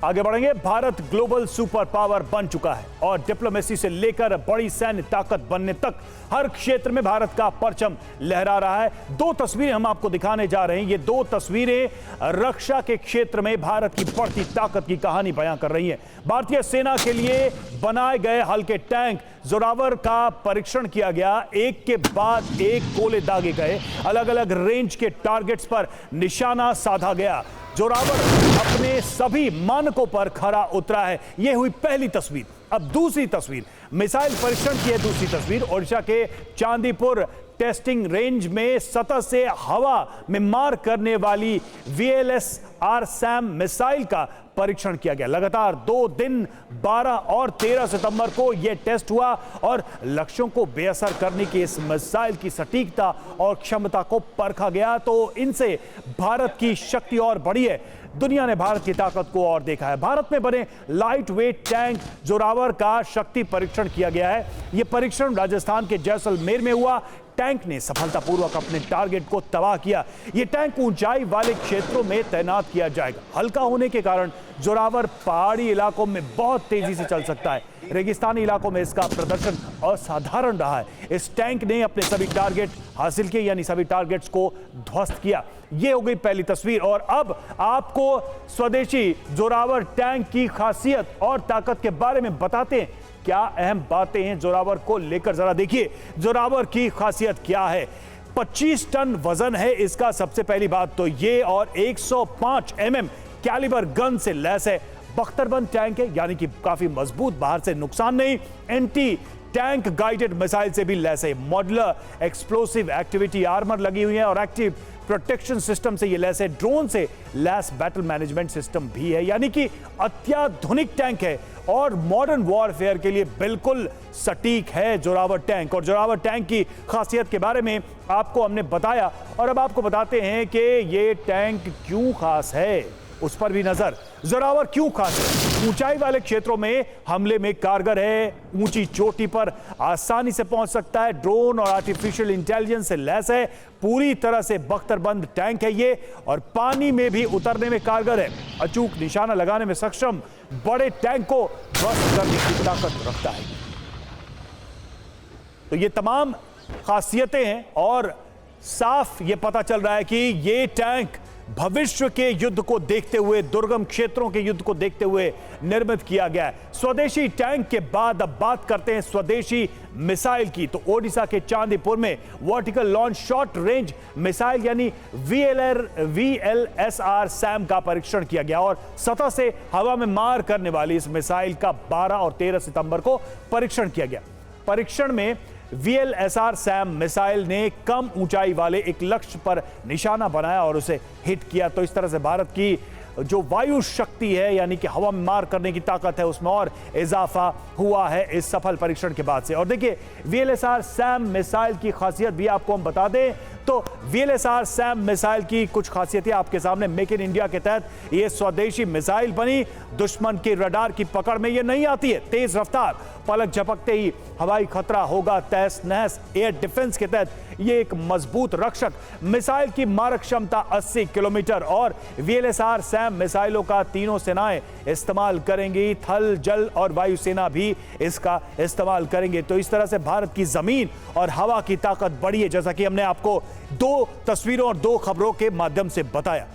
आगे बढ़ेंगे। Bharat global super power बन चुका है और डिप्लोमेसी से लेकर बड़ी सैन्य ताकत बनने तक हर क्षेत्र में भारत का परचम लहरा रहा है। दो तस्वीरें हम आपको दिखाने जा रहे हैं। ये दो तस्वीरें रक्षा के क्षेत्र में भारत की बढ़ती ताकत की कहानी बयां कर रही हैं। भारतीय सेना के लिए बनाए गए हल्के टैंक जोरावर का परीक्षण किया गया। एक के बाद एक गोले दागे गए, अलग अलग रेंज के टारगेट्स पर निशाना साधा गया। जोरावर अपने सभी मानकों पर खरा उतरा है। यह हुई पहली तस्वीर। अब दूसरी तस्वीर, मिसाइल परीक्षण की है दूसरी तस्वीर। ओडिशा के चांदीपुर टेस्टिंग रेंज में सतह से हवा में मार करने वाली VLSR सैम मिसाइल का परीक्षण किया गया। लगातार 2 दिन 12 और 13 सितंबर को यह टेस्ट हुआ और लक्ष्यों को बेअसर करने की इस मिसाइल की सटीकता और क्षमता को परखा गया। तो इनसे भारत की शक्ति और बढ़ी है। दुनिया ने भारत की ताकत को और देखा है। भारत में बने लाइट वेट टैंक जोरावर का शक्ति परीक्षण किया गया है। यह परीक्षण राजस्थान के जैसलमेर में हुआ। टैंक ने सफलतापूर्वक अपने टारगेट को तबाह किया। यह टैंक ऊंचाई वाले क्षेत्रों में तैनात किया जाएगा। हल्का होने के कारण जोरावर पहाड़ी इलाकों में बहुत तेजी से चल सकता है। रेगिस्तानी इलाकों में इसका प्रदर्शन असाधारण रहा है। इस टैंक ने अपने सभी टारगेट हासिल किए, यानी सभी टारगेट्स को ध्वस्त किया। यह हो गई पहली तस्वीर। और अब आपको स्वदेशी जोरावर टैंक की खासियत और ताकत के बारे में बताते हैं। क्या अहम बातें हैं जोरावर को लेकर, जरा देखिए जोरावर की खासियत क्या है। 25 टन वजन है इसका, सबसे पहली बात तो ये, और 105 mm कैलिबर गन से लैस है। बख्तरबंद टैंक है, यानी कि काफी मजबूत, बाहर से नुकसान नहीं। एंटी टैंक गाइडेड मिसाइल से भी लैस है। मॉड्यूलर एक्सप्लोसिव एक्टिविटी आर्मर लगी हुई है और एक्टिव प्रोटेक्शन सिस्टम से यह लैस है। ड्रोन से लैस बैटल मैनेजमेंट सिस्टम भी है, यानी कि अत्याधुनिक टैंक है और मॉडर्न वॉरफेयर के लिए बिल्कुल सटीक है जोरावर टैंक। और जोरावर टैंक की खासियत के बारे में आपको हमने बताया और अब आपको बताते हैं कि यह टैंक क्यों खास है, उस पर भी नजर। जोरावर क्यों खास है? ऊंचाई वाले क्षेत्रों में हमले में कारगर है। ऊंची चोटी पर आसानी से पहुंच सकता है। ड्रोन और आर्टिफिशियल इंटेलिजेंस से लैस है। पूरी तरह से बख्तरबंद टैंक है ये, और पानी में भी उतरने में कारगर है। अचूक निशाना लगाने में सक्षम, बड़े टैंक को ध्वस्त करने की ताकत रखता है। तो ये तमाम खासियतें हैं और साफ ये पता चल रहा है कि ये टैंक भविष्य के युद्ध को देखते हुए, दुर्गम क्षेत्रों के युद्ध को देखते हुए निर्मित किया गया है। स्वदेशी टैंक के बाद अब बात करते हैं स्वदेशी मिसाइल की। तो ओडिशा के चांदीपुर में vertical launch short range missile यानी VLSR सैम का परीक्षण किया गया और सतह से हवा में मार करने वाली इस मिसाइल का 12 और 13 सितंबर को परीक्षण किया गया। परीक्षण में VLSR सैम मिसाइल ने कम ऊंचाई वाले एक लक्ष्य पर निशाना बनाया और उसे हिट किया। तो इस तरह से भारत की जो वायु शक्ति है, यानी कि हवा में मार करने की ताकत है, उसमें और इजाफा हुआ है इस सफल परीक्षण के बाद से। और देखिए VLSR सैम मिसाइल की खासियत भी आपको हम बता दें तो VLSR सैम मिसाइल की कुछ खासियतें आपके सामने। मेक इन इंडिया के तहत यह स्वदेशी मिसाइल बनी। दुश्मन के रडार की पकड़ में यह नहीं आती है। तेज रफ्तार, पलक झपकते ही हवाई खतरा होगा तहस नहस। एयर डिफेंस के तहत यह एक मजबूत रक्षक। मिसाइल की मारक क्षमता 80 किलोमीटर और VLSR सैम मिसाइलों का तीनों सेनाएं इस्तेमाल करेंगी। थल, जल और वायु सेना भी इसका इस्तेमाल करेंगे। तो इस तरह से भारत की जमीन और हवा की ताकत बढ़ी है, जैसा कि हमने आपको 2 तस्वीरों और 2 खबरों के माध्यम से बताया।